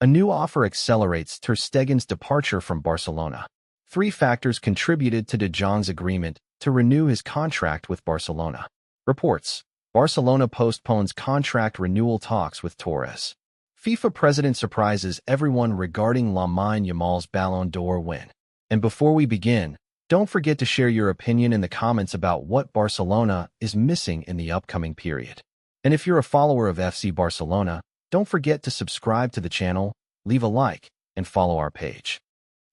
A new offer accelerates Ter Stegen's departure from Barcelona. Three factors contributed to De Jong's agreement to renew his contract with Barcelona. Reports: Barcelona postpones contract renewal talks with Torres. FIFA president surprises everyone regarding Lamine Yamal's Ballon d'Or win. And before we begin, don't forget to share your opinion in the comments about what Barcelona is missing in the upcoming period. And if you're a follower of FC Barcelona, don't forget to subscribe to the channel, leave a like, and follow our page.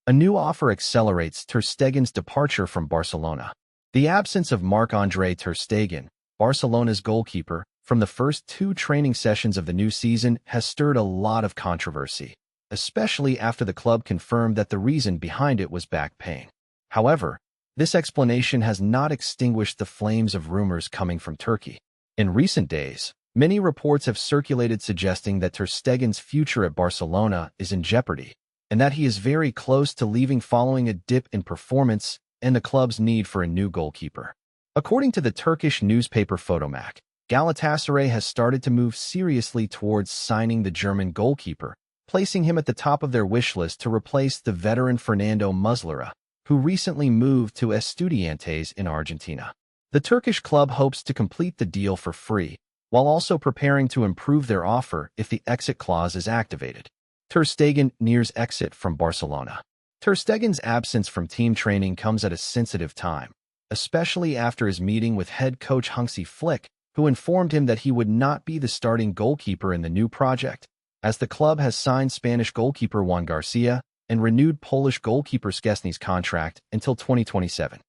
A new offer accelerates Ter Stegen's departure from Barcelona. The absence of Marc-Andre Ter Stegen, Barcelona's goalkeeper, from the first two training sessions of the new season has stirred a lot of controversy, especially after the club confirmed that the reason behind it was back pain. However, this explanation has not extinguished the flames of rumors coming from Turkey. In recent days, many reports have circulated suggesting that Ter Stegen's future at Barcelona is in jeopardy, and that he is very close to leaving following a dip in performance and the club's need for a new goalkeeper. According to the Turkish newspaper Fotomak, Galatasaray has started to move seriously towards signing the German goalkeeper, placing him at the top of their wish list to replace the veteran Fernando Muslera, who recently moved to Estudiantes in Argentina. The Turkish club hopes to complete the deal for free, while also preparing to improve their offer if the exit clause is activated. Ter Stegen nears exit from Barcelona. Ter Stegen's absence from team training comes at a sensitive time, especially after his meeting with head coach Hansi Flick, who informed him that he would not be the starting goalkeeper in the new project, as the club has signed Spanish goalkeeper Juan Garcia and renewed Polish goalkeeper Szczesny's contract until 2027.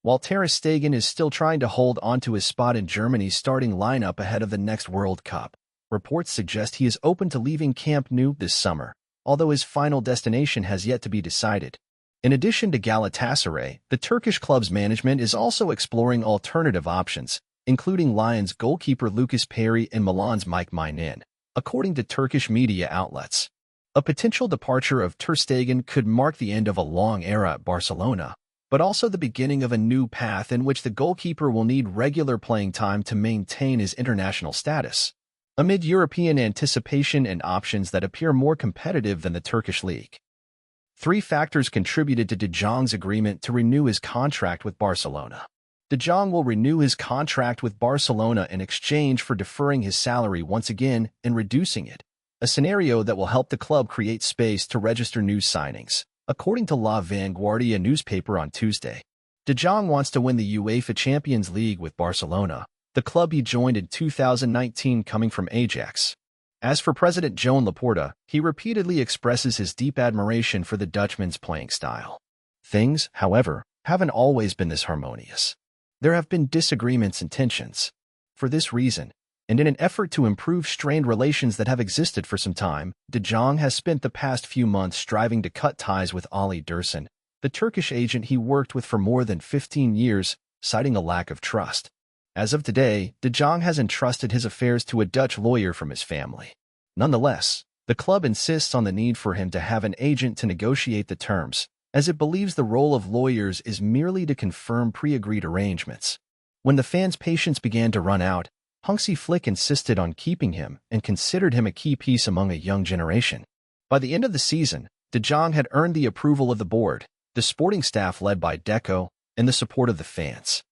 While Ter Stegen is still trying to hold onto his spot in Germany's starting lineup ahead of the next World Cup, reports suggest he is open to leaving Camp Nou this summer, although his final destination has yet to be decided. In addition to Galatasaray, the Turkish club's management is also exploring alternative options, including Lyon's goalkeeper Lucas Perry and Milan's Mike Maignan, according to Turkish media outlets. A potential departure of Ter Stegen could mark the end of a long era at Barcelona, but also the beginning of a new path in which the goalkeeper will need regular playing time to maintain his international status, amid European anticipation and options that appear more competitive than the Turkish league. Three factors contributed to De Jong's agreement to renew his contract with Barcelona. De Jong will renew his contract with Barcelona in exchange for deferring his salary once again and reducing it, a scenario that will help the club create space to register new signings, according to La Vanguardia newspaper on Tuesday. De Jong wants to win the UEFA Champions League with Barcelona, the club he joined in 2019 coming from Ajax. As for President Joan Laporta, he repeatedly expresses his deep admiration for the Dutchman's playing style. Things, however, haven't always been this harmonious. There have been disagreements and tensions. For this reason, and in an effort to improve strained relations that have existed for some time, De Jong has spent the past few months striving to cut ties with Ali Dursun, the Turkish agent he worked with for more than 15 years, citing a lack of trust. As of today, De Jong has entrusted his affairs to a Dutch lawyer from his family. Nonetheless, the club insists on the need for him to have an agent to negotiate the terms, as it believes the role of lawyers is merely to confirm pre-agreed arrangements. When the fans' patience began to run out, Hansi Flick insisted on keeping him and considered him a key piece among a young generation. By the end of the season, De Jong had earned the approval of the board, the sporting staff led by Deco, and the support of the fans.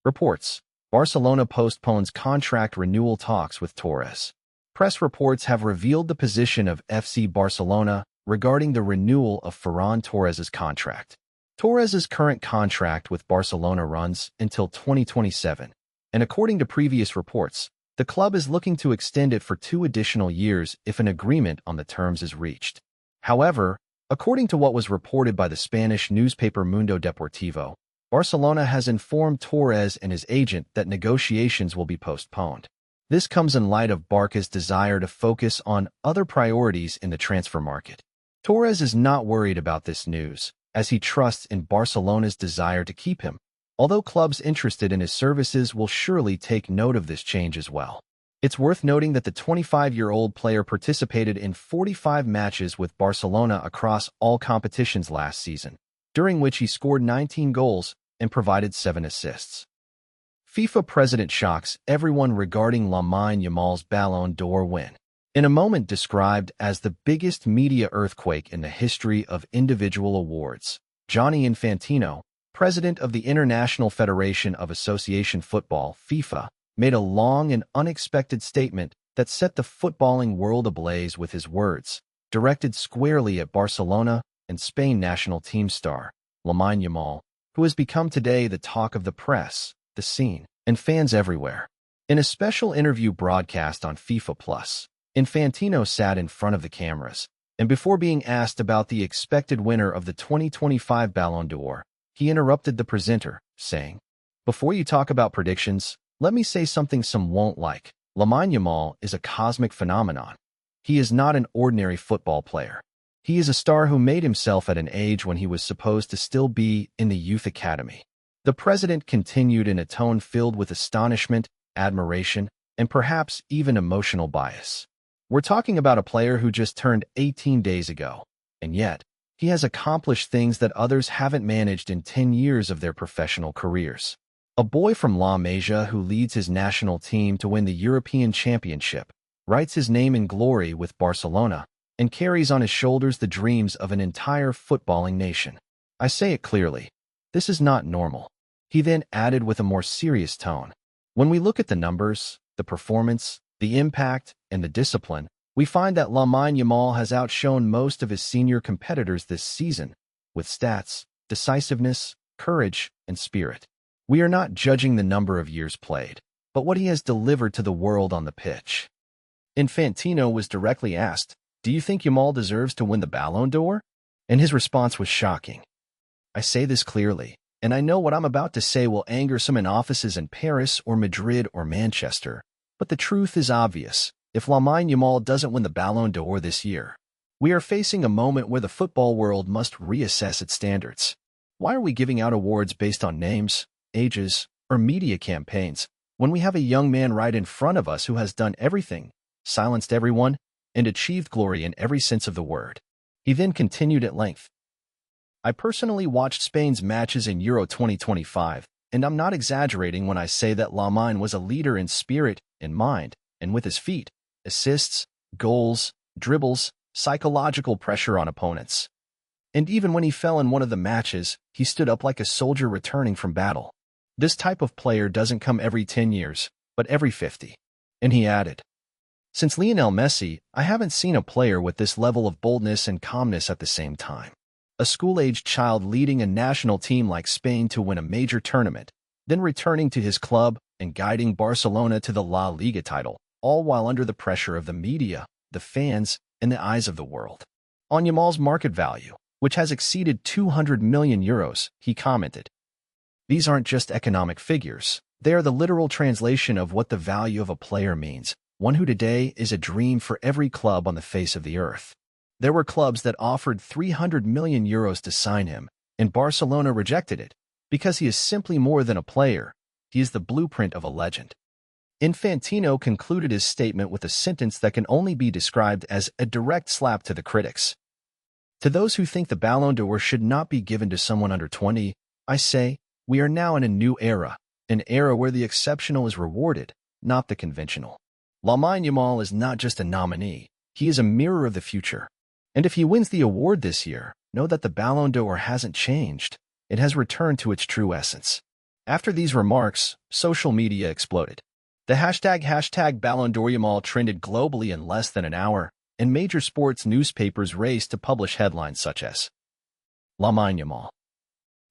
Reports: Barcelona postpones contract renewal talks with Torres. Press reports have revealed the position of FC Barcelona regarding the renewal of Ferran Torres' contract. Torres' current contract with Barcelona runs until 2027, and according to previous reports, the club is looking to extend it for 2 additional years if an agreement on the terms is reached. However, according to what was reported by the Spanish newspaper Mundo Deportivo, Barcelona has informed Torres and his agent that negotiations will be postponed. This comes in light of Barca's desire to focus on other priorities in the transfer market. Torres is not worried about this news, as he trusts in Barcelona's desire to keep him, although clubs interested in his services will surely take note of this change as well. It's worth noting that the 25-year-old player participated in 45 matches with Barcelona across all competitions last season, during which he scored 19 goals and provided 7 assists. FIFA president shocks everyone regarding Lamine Yamal's Ballon d'Or win. In a moment described as the biggest media earthquake in the history of individual awards, Gianni Infantino, president of the International Federation of Association Football, FIFA, made a long and unexpected statement that set the footballing world ablaze with his words, directed squarely at Barcelona and Spain national team star, Lamine Yamal, who has become today the talk of the press, the scene, and fans everywhere. In a special interview broadcast on FIFA Plus, Infantino sat in front of the cameras, and before being asked about the expected winner of the 2025 Ballon d'Or, he interrupted the presenter, saying, "Before you talk about predictions, let me say something some won't like. Lamine Yamal is a cosmic phenomenon. He is not an ordinary football player. He is a star who made himself at an age when he was supposed to still be in the youth academy." The president continued in a tone filled with astonishment, admiration, and perhaps even emotional bias. "We're talking about a player who just turned 18 days ago, and yet, he has accomplished things that others haven't managed in 10 years of their professional careers. A boy from La Masia who leads his national team to win the European Championship, writes his name in glory with Barcelona, and carries on his shoulders the dreams of an entire footballing nation. I say it clearly. This is not normal." He then added with a more serious tone, "When we look at the numbers, the performance, the impact, and the discipline, we find that Lamine Yamal has outshone most of his senior competitors this season, with stats, decisiveness, courage, and spirit. We are not judging the number of years played, but what he has delivered to the world on the pitch." Infantino was directly asked, "Do you think Yamal deserves to win the Ballon d'Or?" And his response was shocking. "I say this clearly, and I know what I'm about to say will anger some in offices in Paris or Madrid or Manchester, but the truth is obvious. If Lamine Yamal doesn't win the Ballon d'Or this year, we are facing a moment where the football world must reassess its standards. Why are we giving out awards based on names, ages, or media campaigns, when we have a young man right in front of us who has done everything, silenced everyone, and achieved glory in every sense of the word?" He then continued at length, "I personally watched Spain's matches in Euro 2025, and I'm not exaggerating when I say that Lamine was a leader in spirit, in mind, and with his feet. Assists, goals, dribbles, psychological pressure on opponents. And even when he fell in one of the matches, he stood up like a soldier returning from battle. This type of player doesn't come every 10 years, but every 50. And he added, "Since Lionel Messi, I haven't seen a player with this level of boldness and calmness at the same time. A school-aged child leading a national team like Spain to win a major tournament, then returning to his club and guiding Barcelona to the La Liga title, all while under the pressure of the media, the fans, and the eyes of the world." On Yamal's market value, which has exceeded 200 million euros, he commented, "These aren't just economic figures. They are the literal translation of what the value of a player means, one who today is a dream for every club on the face of the earth. There were clubs that offered 300 million euros to sign him, and Barcelona rejected it, because he is simply more than a player. He is the blueprint of a legend." Infantino concluded his statement with a sentence that can only be described as a direct slap to the critics. "To those who think the Ballon d'Or should not be given to someone under 20, I say, we are now in a new era, an era where the exceptional is rewarded, not the conventional. Lamine Yamal is not just a nominee, he is a mirror of the future. And if he wins the award this year, know that the Ballon d'Or hasn't changed. It has returned to its true essence." After these remarks, social media exploded. The hashtag Ballon d'Or Yamal trended globally in less than an hour, and major sports newspapers raced to publish headlines such as, "Lamine Yamal,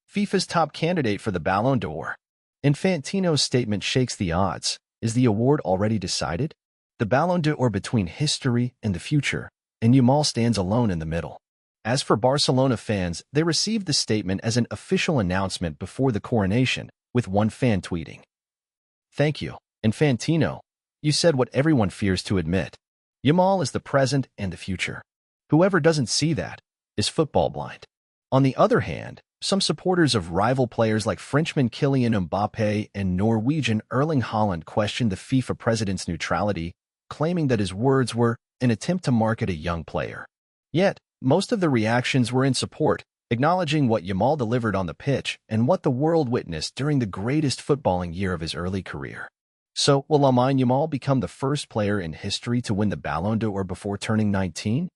FIFA's top candidate for the Ballon d'Or. Infantino's statement shakes the odds. Is the award already decided? The Ballon d'Or between history and the future, and Yamal stands alone in the middle." As for Barcelona fans, they received the statement as an official announcement before the coronation, with one fan tweeting, "Thank you, Infantino. You said what everyone fears to admit. Yamal is the present and the future. Whoever doesn't see that is football blind." On the other hand, some supporters of rival players like Frenchman Kylian Mbappe and Norwegian Erling Haaland questioned the FIFA president's neutrality, claiming that his words were an attempt to market a young player. Yet, most of the reactions were in support, acknowledging what Yamal delivered on the pitch and what the world witnessed during the greatest footballing year of his early career. So, will Lamine Yamal become the first player in history to win the Ballon d'Or before turning 19?